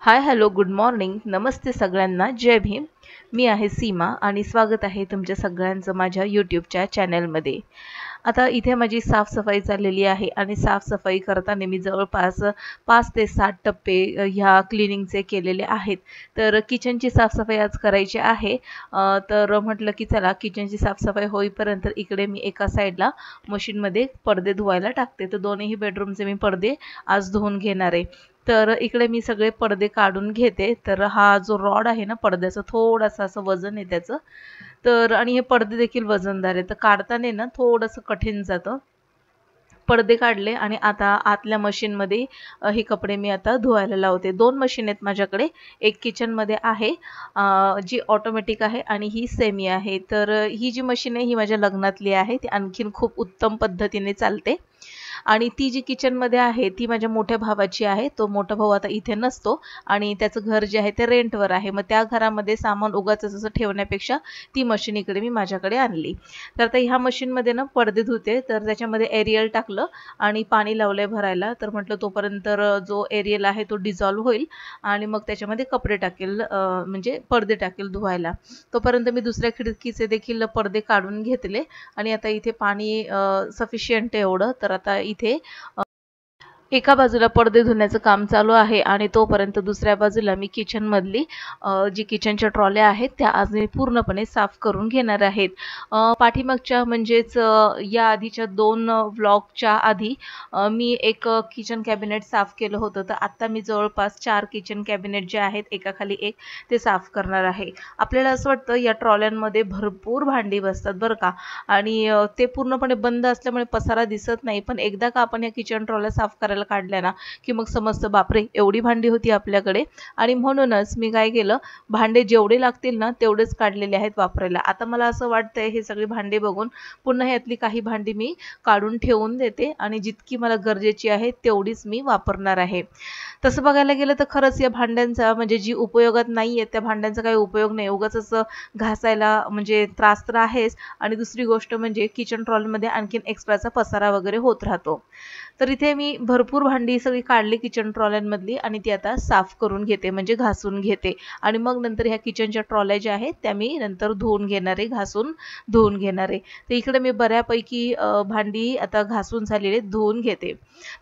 Hi hello good morning नमस्ते सगळ्यांना जय भीम। मी आहे सीमा आणि स्वागत आहे तुमच्या सगळ्यांचं माझ्या यूट्यूबच्या चॅनलमध्ये। आता इथे माझी साफसफाई चाललेली आहे आणि साफसफाई करताना मी जवळपास 5 ते 7 टप्पे ह्या क्लिनिंगचे केलेले आहेत। तर किचनची साफसफाई आज करायची आहे। तर म्हटलं की चला किचनची साफसफाई होईपर्यंत इकडे मी एका साईडला मशीनमध्ये पडदे धुवायला टाकते। तर दोन्ही बेडरूमचे मी पडदे आज धुवून घेणार आहे। तर इकडे मी सगळे पडदे काढून घेते। तर हा जो रॉड आहे ना पडद्याचं थोडंसं असं वजन आहे त्याचं। तर आणि हे पडदे देखील वजनदार आहे तर काढताना ना थोडंसं कठीण जातं। पडदे काढले आणि आता आतल्या मशीनमध्ये हे कपडे मी आता धुवायला लावते। 2 मशीन आहेत माझ्याकडे। एक किचनमध्ये आहे जी ऑटोमॅटिक आहे आणि ही सेमी आहे। तर ही जी मशीन आहे ही माझ्या लग्नातली आहे। ती आणखीन खूप उत्तम पद्धतीने चालते। आणि ती जी किचनमध्ये आहे ती माझ्या मोठ्या भावाची आहे। तो मोठा भाऊ आता इथे नसतो आणि त्याचं घर जे आहे ते रेंटवर आहे। मग त्या घरामध्ये सामान उगाचच असं ठेवण्यापेक्षा ती मशीन इकडे मी माझ्याकडे आणली। तर आता ह्या मशीनमध्ये ना पडदे धुते। तर त्याच्यामध्ये एरियल टाकलं आणि पाणी लावलंय भरायला। तर म्हटलं तोपर्यंत जो एरियल आहे तो डिझॉल्व होईल आणि मग त्याच्यामध्ये कपडे टाकेल म्हणजे पडदे टाकेल धुवायला। तोपर्यंत मी दुसऱ्या खिडकीचे देखील पडदे काढून घेतले आणि आता इथे पाणी सफिशियंट आहे एवढं। तर आता इथे एका बाजूला पडदे धुण्याचं काम चालू आहे आणि तोपर्यंत दुसऱ्या बाजूला मी किचन मधली जी किचनच्या ट्रॉल्या आहेत त्या आज मी पूर्णपणे साफ करून घेणार आहेत। पाठीमागच्या म्हणजेच या आधीच्या 2 व्लॉगच्या आधी मी एक किचन कॅबिनेट साफ केलं होतं। तर आता मी जवळपास 4 किचन कॅबिनेट जे आहेत एकाखाली एक ते साफ करणार आहे। आपल्याला असं वाटतं या ट्रॉल्यांमध्ये भरपूर भांडी बसतात बरं का आणि ते पूर्णपणे बंद असल्यामुळे पसारा दिसत नाही। पण एकदा का आपण या किचन ट्रॉल्या साफ करायला काढल्या ना की मग समजतं बापरे एवढी भांडी होती आपल्याकडे। आणि म्हणूनच मी काय केलं भांडे जेवढे लागतील ना तेवढेच काढलेले आहेत वापरायला। आता मला असं वाटतंय हे सगळे भांडे बघून पुन्हा यातली काही भांडी मी काढून ठेवून देते आणि जितकी मला गरजेची आहेत तेवढीच मी वापरणार आहे। तसं बघायला गेलं तर खरंच या भांड्यांचा म्हणजे जी उपयोगात नाहीये त्या भांड्यांचा काही उपयोग नाही। उगाचच घासायला म्हणजे त्रास तर आहेच आणि दुसरी गोष्ट म्हणजे किचन ट्रॉलीमध्ये आणखीन एक्स्ट्राचा पसारा वगैरे होत राहतो। तर इथे मी भरपूर भांडी सगळी काढली किचन ट्रॉल्यांमधली आणि ती आता साफ करून घेते म्हणजे घासून घेते आणि मग नंतर ह्या किचनच्या ट्रॉल्या ज्या आहेत त्या मी नंतर धुवून घेणार आहे घासून धुवून घेणार आहे। तर इकडे मी बऱ्यापैकी भांडी आता घासून झालेली धुवून घेते।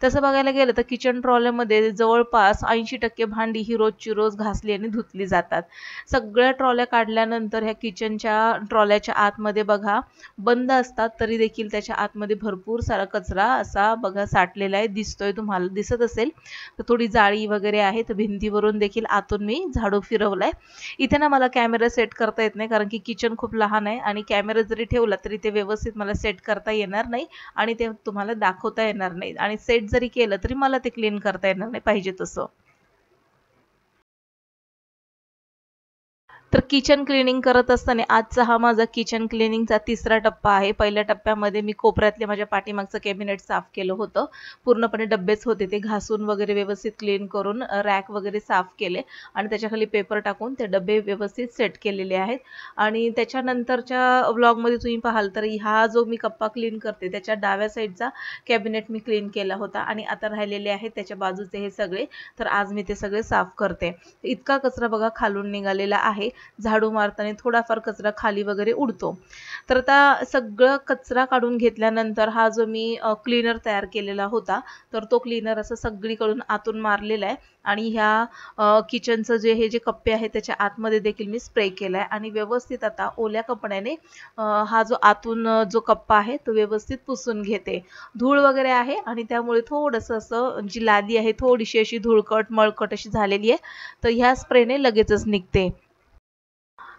तसं बघायला गेलं तर किचन ट्रॉल्यामध्ये जवळपास 80% भांडी ही रोजची रोज घासली आणि धुतली जातात। सगळ्या ट्रॉल्या काढल्यानंतर ह्या किचनच्या ट्रॉल्याच्या आतमध्ये बघा बंद असतात तरी देखील त्याच्या आतमध्ये भरपूर सारा कचरा असा बघा साठलेला आहे दिसतोय तुम्हाला दिसत असेल। तर थोडी जाळी वगैरे आहे तर भिंतीवरून देखील आतून मी झाडू फिरवलाय। इथे ना मला कॅमेरा सेट करता येत नाही कारण की किचन खूप लहान आहे आणि कॅमेरा जरी ठेवला तरी ते व्यवस्थित मला सेट करता येणार नाही आणि ते तुम्हाला दाखवता येणार नाही आणि सेट जरी केलं तरी मला ते क्लीन करता येणार नाही पाहिजे तसं। तर किचन क्लीनिंग करत असताना आजचा हा माझा किचन क्लीनिंगचा तिसरा टप्पा आहे। पहिल्या टप्प्यामध्ये मी कोपऱ्यातले माझ्या पाठीमागचं कॅबिनेट साफ केलं होतं। पूर्णपणे डब्बेच होते ते घासून वगैरे व्यवस्थित क्लीन करून रॅक वगैरे साफ केले आणि त्याच्याखाली पेपर टाकून ते डब्बे व्यवस्थित सेट केलेले आहेत। आणि त्याच्यानंतरच्या व्लॉगमध्ये तुम्ही पाहाल तर हा जो मी कप्पा क्लीन करते त्याच्या डाव्या साईडचा कॅबिनेट मी क्लीन केला होता आणि आता राहिलेले आहेत त्याच्या बाजूचे हे सगळे। तर आज मी ते सगळे साफ करते। इतका कचरा बघा खालून निघालेला आहे। झाडू मारताना थोडाफार कचरा खाली वगैरे उडतो। तर आता सगळं कचरा काढून घेतल्यानंतर हा जो मी क्लीनर तयार केलेला होता तर तो क्लीनर असं सगळीकडून आतून मारलेला आहे आणि ह्या किचनचं जे हे जे कप्पे आहेत त्याच्या आतमध्ये देखील मी स्प्रे केलाय आणि व्यवस्थित आता ओल्या कपड्याने हा जो आतून जो कप्पा आहे तो व्यवस्थित पुसून घेते। धूळ वगैरे आहे आणि त्यामुळे थोडंसं असं जी लादी आहे थोडीशी अशी धूळकट मळकट अशी झालेली आहे तर ह्या स्प्रेने लगेचच निघते।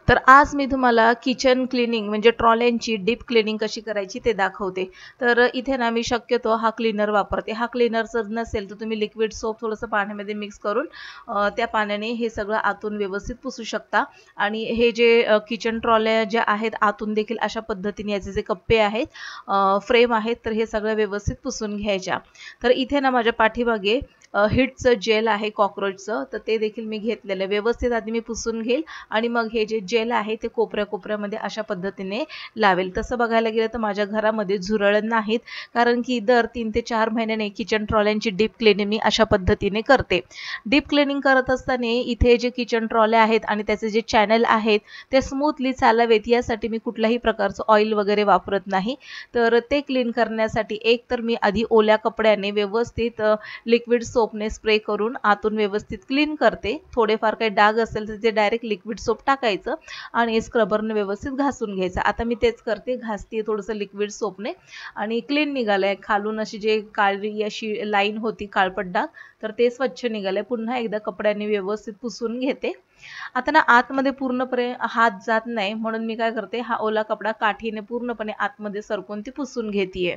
तर आज मी तुम्हाला किचन क्लीनिंग म्हणजे ट्रॉल्यांची डीप क्लीनिंग कशी करायची ते दाखवते। तर इथे ना मी शक्यतो हा क्लीनर वापरते। हा क्लीनर जर नसेल तर तुम्ही लिक्विड सोप थोडंसं पाण्यामध्ये मिक्स करून त्या पाण्याने हे सगळं आतून व्यवस्थित पुसू शकता। आणि हे जे किचन ट्रॉल्या ज्या आहेत आतून देखील अशा पद्धतीने याचे जे कप्पे आहेत फ्रेम आहेत तर हे सगळं व्यवस्थित पुसून घ्यायच्या। तर इथे ना माझ्या पाठीमागे हिटचं जेल आहे कॉक्रोचचं, तर ते देखील मी घेतलेलं आहे. व्यवस्थित आधी मी पुसून घेईल आणि मग हे जे जेल आहे ते कोपऱ्यामध्ये अशा पद्धतीने लावेल. तसं बघायला गेलं तर माझ्या घरामध्ये झुरळ नाहीत, कारण की दर 3 ते 4 महिन्याने किचन ट्रॉल्यांची डीप क्लिनिंग मी अशा पद्धतीने करते. डीप क्लिनिंग करत असताना इथे जे किचन ट्रॉल्या आहेत आणि त्याचे जे चॅनल आहेत ते स्मूथली चालावेत यासाठी मी कुठल्याही प्रकारचं ऑइल वगैरे वापरत नाही. तर ते क्लीन करण्यासाठी एक तर मी आधी ओल्या कपड्याने व्यवस्थित लिक्विड सोपने स्प्रे करून आतून व्यवस्थित क्लीन करते. थोडेफार काही डाग असेल तर ते डायरेक्ट लिक्विड सोप टाकायचं आणि स्क्रबरने व्यवस्थित घासून घ्यायचं. आता मी तेच करते, घासते थोडंसं लिक्विड सोपने आणि क्लीन निघालंय. खालून अशी जे काळी अशी लाईन होती काळपट डाग, तर ते स्वच्छ निघालंय. पुन्हा एकदा कपड्याने व्यवस्थित पुसून घेते. आता ना आतमध्ये पूर्णपणे हात जात नाही, म्हणून मी काय करते, हा ओला कपडा काठीने पूर्णपणे आतमध्ये सरकून ती पुसून घेतेय.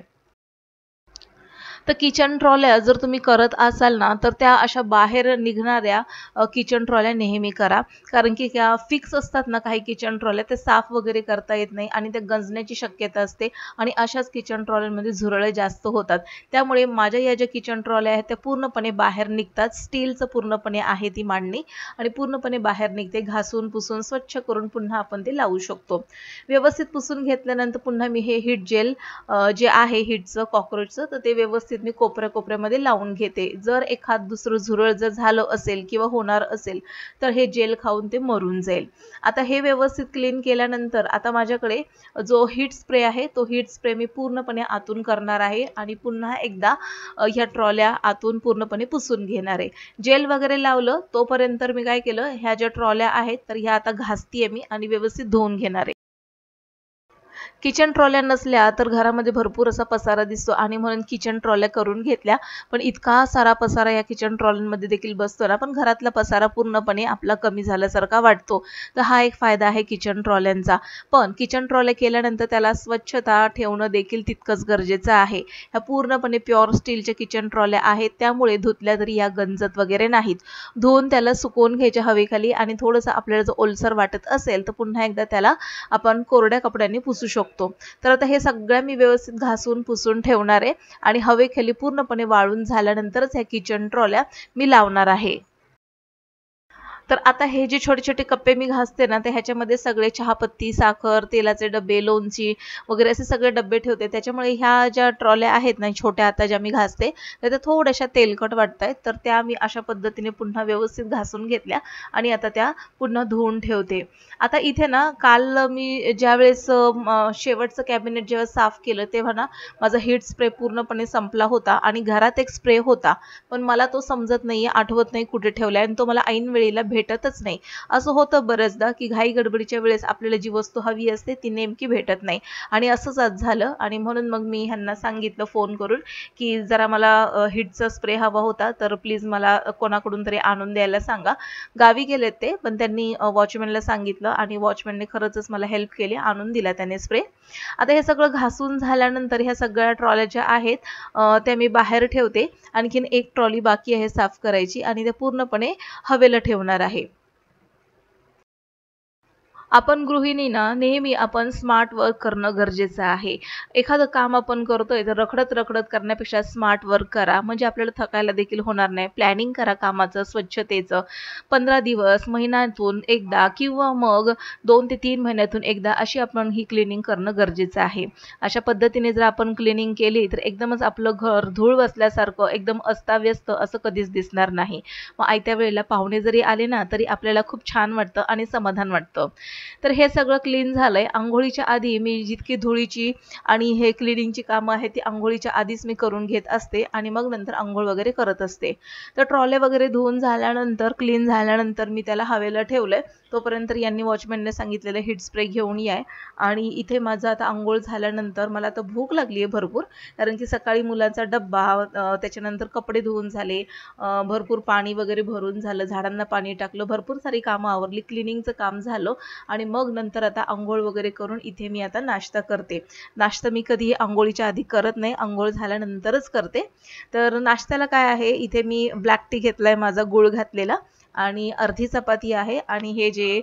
तर किचन ट्रॉल्या जर तुम्ही करत असाल ना, तर त्या अशा बाहेर निघणाऱ्या किचन ट्रॉल्या नेहमी करा, कारण की त्या फिक्स असतात ना काही किचन ट्रॉल्या, ते साफ वगैरे करता येत नाही आणि ते गंजण्याची शक्यता असते आणि अशाच किचन ट्रॉल्यांमध्ये झुरळे जास्त होतात. त्यामुळे माझ्या या ज्या किचन ट्रॉल्या आहेत त्या पूर्णपणे बाहेर निघतात. स्टीलचं पूर्णपणे आहे ती मांडणी आणि पूर्णपणे बाहेर निघते. घासून पुसून स्वच्छ करून पुन्हा आपण ते लावू शकतो. व्यवस्थित पुसून घेतल्यानंतर पुन्हा मी हे हीट जेल जे आहे हिटचं कॉक्रोचचं, तर ते व्यवस्थित मी कोपऱ्यामध्ये लावून घेते. जर एखाद दुसरं झुरळ जर झालं असेल किंवा होणार असेल तर हे जेल खाऊन ते मरून जाईल. आता हे व्यवस्थित क्लीन केल्यानंतर आता माझ्याकडे जो हीट स्प्रे आहे तो हीट स्प्रे मी पूर्णपणे आतून करणार आहे आणि पुन्हा एकदा ह्या ट्रॉल्या आतून पूर्णपणे पुसून घेणार आहे. जेल वगैरे लावलं तोपर्यंत मी काय केलं, ह्या ज्या ट्रॉल्या आहेत तर ह्या आता घासतीये मी आणि व्यवस्थित धुवून घेणार आहे. किचन ट्रॉल्या नसल्या तर घरामध्ये भरपूर असा पसारा दिसतो आणि म्हणून किचन ट्रॉल्या करून घेतल्या, पण इतका सारा पसारा या किचन ट्रॉल्यांमध्ये देखील बसतो ना, पण घरातला पसारा पूर्णपणे आपला कमी झाल्यासारखा वाटतो. तर हा एक फायदा आहे किचन ट्रॉल्यांचा. पण किचन ट्रॉल्या केल्यानंतर त्याला स्वच्छता ठेवणं देखील तितकंच गरजेचं आहे. ह्या पूर्णपणे प्युअर स्टीलच्या किचन ट्रॉल्या आहेत, त्यामुळे धुतल्या तरी या गंजत वगैरे नाहीत. धुवून त्याला सुकवून घ्यायच्या हवेखाली आणि थोडंसं आपल्याला जर ओलसर वाटत असेल तर पुन्हा एकदा त्याला आपण कोरड्या कपड्यांनी पुसू शकतो. तर आता हे सगळं मी व्यवस्थित घासून पुसून ठेवणार आहे आणि हवेखाली पूर्णपणे वाळून झाल्यानंतरच ह्या किचन ट्रॉल्या मी लावणार आहे. तर आता हे जे छोटे छोटे कप्पे मी घासते ना, ते ह्याच्यामध्ये सगळे चहापत्ती, साखर, तेलाचे डबे, लोणची वगैरे असे सगळे डबे ठेवते. त्याच्यामुळे ह्या ज्या ट्रॉल्या आहेत ना छोट्या आता ज्या मी घासते तर त्या थोड्याशा तेलकट वाटतायत, तर त्या मी अशा पद्धतीने पुन्हा व्यवस्थित घासून घेतल्या आणि आता त्या पुन्हा धुवून ठेवते. आता इथे ना काल मी ज्यावेळेस शेवटचं कॅबिनेट जेव्हा साफ केलं तेव्हा ना माझा हीट स्प्रे पूर्णपणे संपला होता आणि घरात एक स्प्रे होता, पण मला तो समजत नाहीये, आठवत नाही कुठे ठेवलाय आणि तो मला ऐन वेळेला भेटतच नाही. असं होतं बरेचदा की घाई गडबडीच्या वेळेस आपल्याला जी वस्तू हवी असते ती नेमकी भेटत नाही आणि असंच आज झालं आणि म्हणून मग मी ह्यांना सांगितलं फोन करून की जरा मला हिटचा स्प्रे हवा होता, तर प्लीज मला कोणाकडून तरी आणून द्यायला सांगा. गावी गेलेत ते, पण त्यांनी वॉचमॅनला सांगितलं आणि वॉचमॅनने खरंच मला हेल्प केली, आणून दिला त्याने स्प्रे. आता हे सगळं घासून झाल्यानंतर ह्या सगळ्या ट्रॉल्या ज्या आहेत त्या मी बाहेर ठेवते. आणखीन एक ट्रॉली बाकी आहे साफ करायची आणि ते पूर्णपणे हवेला ठेवणार आहे. आपण गृहिणी ना नेहमी आपण स्मार्ट वर्क करणं गरजेचं आहे. एखादं काम आपण करतोय तर रखडत करण्यापेक्षा स्मार्ट वर्क करा, म्हणजे आपल्याला थकायला देखील होणार नाही. प्लॅनिंग करा कामाचं, स्वच्छतेचं. 15 दिवस, महिन्यातून एकदा किंवा मग 2 ते 3 महिन्यातून एकदा अशी आपण ही क्लिनिंग करणं गरजेचं आहे. अशा पद्धतीने जर आपण क्लिनिंग केली तर एकदमच आपलं घर धूळ बसल्यासारखं एकदम अस्ताव्यस्त असं कधीच दिसणार नाही. मग आयत्या वेळेला पाहुणे जरी आले ना तरी आपल्याला खूप छान वाटतं आणि समाधान वाटतं. तर हे सगळं क्लीन झालंय. अंघोळीच्या आधी मी जितकी धुळीची आणि हे क्लिनिंगची कामं आहेत ती अंघोळीच्या आधीच मी करून घेत असते आणि मग नंतर अंघोळ वगैरे करत असते. तर ट्रॉले वगैरे धुवून झाल्यानंतर क्लीन झाल्यानंतर मी त्याला हवेला ठेवलंय. तोपर्यंत यांनी वॉचमॅनने सांगितलेलं हीट स्प्रे घेऊन याय आणि इथे माझं आता अंघोळ झाल्यानंतर मला आता भूक लागली आहे भरपूर, कारण की सकाळी मुलांचा डब्बा, त्याच्यानंतर कपडे धुवून झाले, भरपूर पाणी वगैरे भरून झालं, झाडांना पाणी टाकलं, भरपूर सारी कामं आवरली, क्लिनिंगचं काम झालं आणि मग नंतर आता अंघोळ वगैरे करून इथे मी आता नाश्ता करते. नाश्ता मी कधी अंघोळीच्या आधी करत नाही, अंघोळ झाल्यानंतरच करते. तर नाश्त्याला काय आहे, इथे मी ब्लॅक टी घेतलाय, माझा गूळ घातलेला आणि अर्धी चपाती आहे आणि हे जे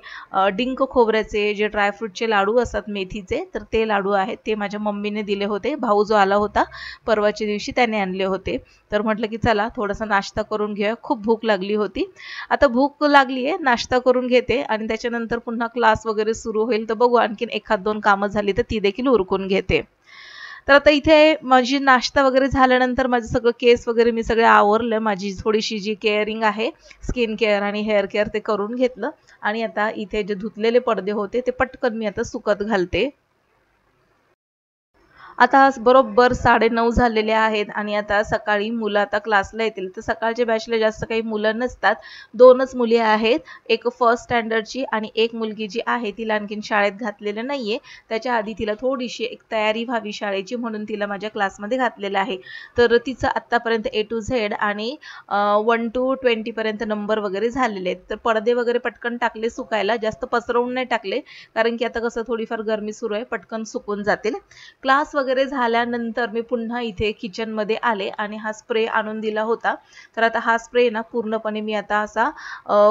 डिंक खोबऱ्याचे जे ड्रायफ्रूटचे लाडू असतात मेथीचे, तर ते लाडू आहेत ते माझ्या मम्मीने दिले होते. भाऊ जो आला होता परवाच्या दिवशी त्याने आणले होते. तर म्हटलं की चला थोडासा नाश्ता करून घेऊया, खूप भूक लागली होती. आता भूक लागली आहे, नाश्ता करून घेते आणि त्याच्यानंतर पुन्हा क्लास वगैरे सुरू होईल, तर बघू आणखीन एखाद दोन कामं झाली तर ती देखील उरकून घेते. तर आता इथे माझी नाश्ता वगैरे झाल्यानंतर माझं सगळं केस वगैरे मी सगळे आवरलं. माझी थोडीशी जी केअरिंग आहे स्किन केअर आणि हेअर केअर ते करून घेतलं आणि आता इथे जे धुतलेले पडदे होते ते पटकन मी आता सुकत घालते. आता बरोबर 9:30 झालेले आहेत आणि आता सकाळी मुलं आता क्लासला येतील. तर सकाळच्या बॅचला जास्त काही मुलं नसतात. 2च मुली आहेत. एक फर्स्ट स्टँडर्डची आणि एक मुलगी जी आहे तिला आणखीन शाळेत घातलेलं नाहीये. त्याच्या आधी तिला थोडीशी एक तयारी व्हावी शाळेची म्हणून तिला माझ्या क्लासमध्ये घातलेलं आहे. तर तिचं आत्तापर्यंत A to Z आणि 1 to 20 पर्यंत नंबर वगैरे झालेले आहेत. तर पडदे वगैरे पटकन टाकले सुकायला, जास्त पसरवून नाही टाकले कारण की आता कसं थोडीफार गरमी सुरू आहे, पटकन सुकून जातील. क्लास वगैरे झाल्यानंतर मी पुन्हा इथे किचनमध्ये आले आणि हा स्प्रे आणून दिला होता. तर आता हा स्प्रे ना पूर्णपणे मी आता असा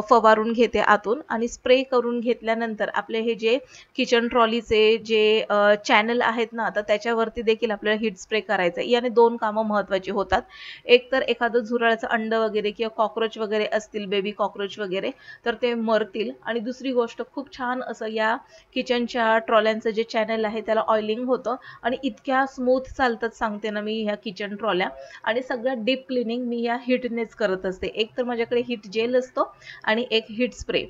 फवारून घेते आतून आणि स्प्रे करून घेतल्यानंतर आपले हे जे किचन ट्रॉलीचे जे चॅनल आहेत ना, तर त्याच्यावरती देखील आपल्याला हीट स्प्रे करायचं आहे. याने 2 कामं महत्त्वाची होतात. एक तर एखादं झुरळाचं अंड वगैरे किंवा कॉकरोच वगैरे असतील, बेबी कॉकरोच वगैरे, तर ते मरतील आणि दुसरी गोष्ट खूप छान असं या किचनच्या ट्रॉल्यांचं जे चॅनल आहे त्याला ऑइलिंग होतं आणि इतक्या स्मूथ चालतात सांगते ना मी ह्या किचन ट्रॉल्या. आणि सगळ्यात डीप क्लिनिंग मी या हीटनेच करत असते. एक तर माझ्याकडे हीट जेल असतो आणि एक हीट स्प्रे.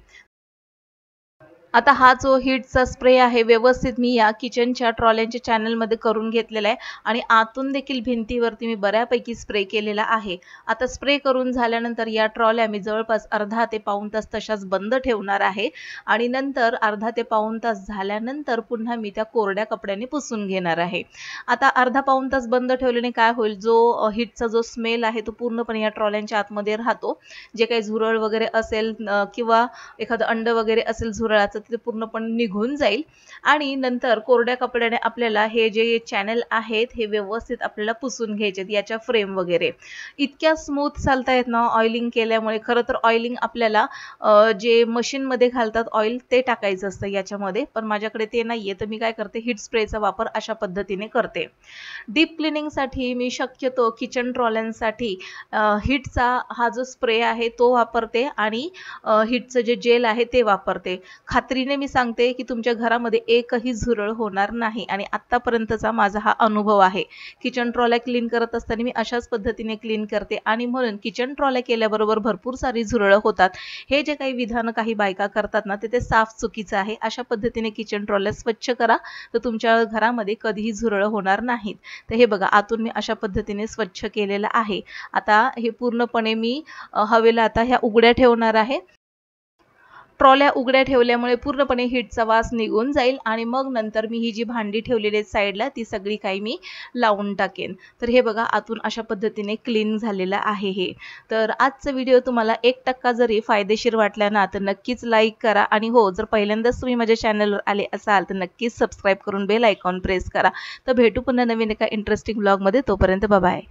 आता हा जो हीटचा स्प्रे आहे व्यवस्थित मी या किचनच्या ट्रॉल्यांच्या चॅनलमध्ये करून घेतलेला आहे आणि आतून देखील भिंतीवरती मी बऱ्यापैकी स्प्रे केलेला आहे. आता स्प्रे करून झाल्यानंतर या ट्रॉल्या मी जवळपास अर्धा ते पाऊण तास तशाच बंद ठेवणार आहे आणि नंतर अर्धा ते पाऊण तास झाल्यानंतर पुन्हा मी त्या कोरड्या कपड्याने पुसून घेणार आहे. आता अर्धा पाऊण तास बंद ठेवल्याने काय होईल, जो हीटचा जो स्मेल आहे तो पूर्णपणे या ट्रॉल्यांच्या आतमध्ये राहतो. जे काही झुरळ वगैरे असेल किंवा एखादं अंड वगैरे असेल झुरळाचं ते पूर्णपणे निघून जाईल आणि नंतर कोरड्या कपड्याने आपल्याला हे जे चॅनल आहेत हे व्यवस्थित आपल्याला पुसून घ्यायचे. याच्या फ्रेम वगैरे इतक्या स्मूथ चालतायत ना ऑइलिंग केल्यामुळे. खरं तर ऑइलिंग आपल्याला जे मशीनमध्ये घालतात ऑइल ते टाकायचं असतं याच्यामध्ये, पण माझ्याकडे ते नाहीये तर मी काय करते हीट स्प्रेचा वापर अशा पद्धतीने करते. डीप क्लिनिंगसाठी मी शक्यतो किचन ट्रॉल्यांसाठी हीटचा हा जो स्प्रे आहे तो वापरते आणि हीटचं जे जेल आहे ते वापरते. खात्रीने मी सांगते की तुमच्या घरामध्ये एकही झुरळ होणार नाही आणि आत्तापर्यंतचा माझा हा अनुभव आहे. किचन ट्रॉल्या क्लीन करत असताना मी अशाच पद्धतीने क्लीन करते आणि म्हणून किचन ट्रॉल्या केल्याबरोबर भरपूर सारी झुरळं होतात. हे जे काही विधान काही बायका करतात ना ते साफ चुकीचं आहे. अशा पद्धतीने किचन ट्रॉल्या स्वच्छ करा तर तुमच्या घरामध्ये कधीही झुरळ होणार नाहीत. तर हे बघा आतून मी अशा पद्धतीने स्वच्छ केलेलं आहे. आता हे पूर्णपणे मी हवेला आता ह्या उघड्या ठेवणार आहे. ट्रॉल्या उघड्या ठेवल्यामुळे पूर्णपणे हीटचा वास निघून जाईल आणि मग नंतर मी ही जी भांडी ठेवलेली आहेत साईडला ती सगळी काही मी लावून टाकेन. तर हे बघा आतून अशा पद्धतीने क्लीन झालेलं आहे हे. तर आजचा व्हिडिओ तुम्हाला 1% जरी फायदेशीर वाटला ना तर नक्कीच लाईक करा आणि हो जर पहिल्यांदाच तुम्ही माझ्या चॅनलवर आले असाल तर नक्कीच सबस्क्राईब करून बेल आयकॉन प्रेस करा. तर भेटू पुन्हा नवीन एका इंटरेस्टिंग ब्लॉगमध्ये. तोपर्यंत बाय.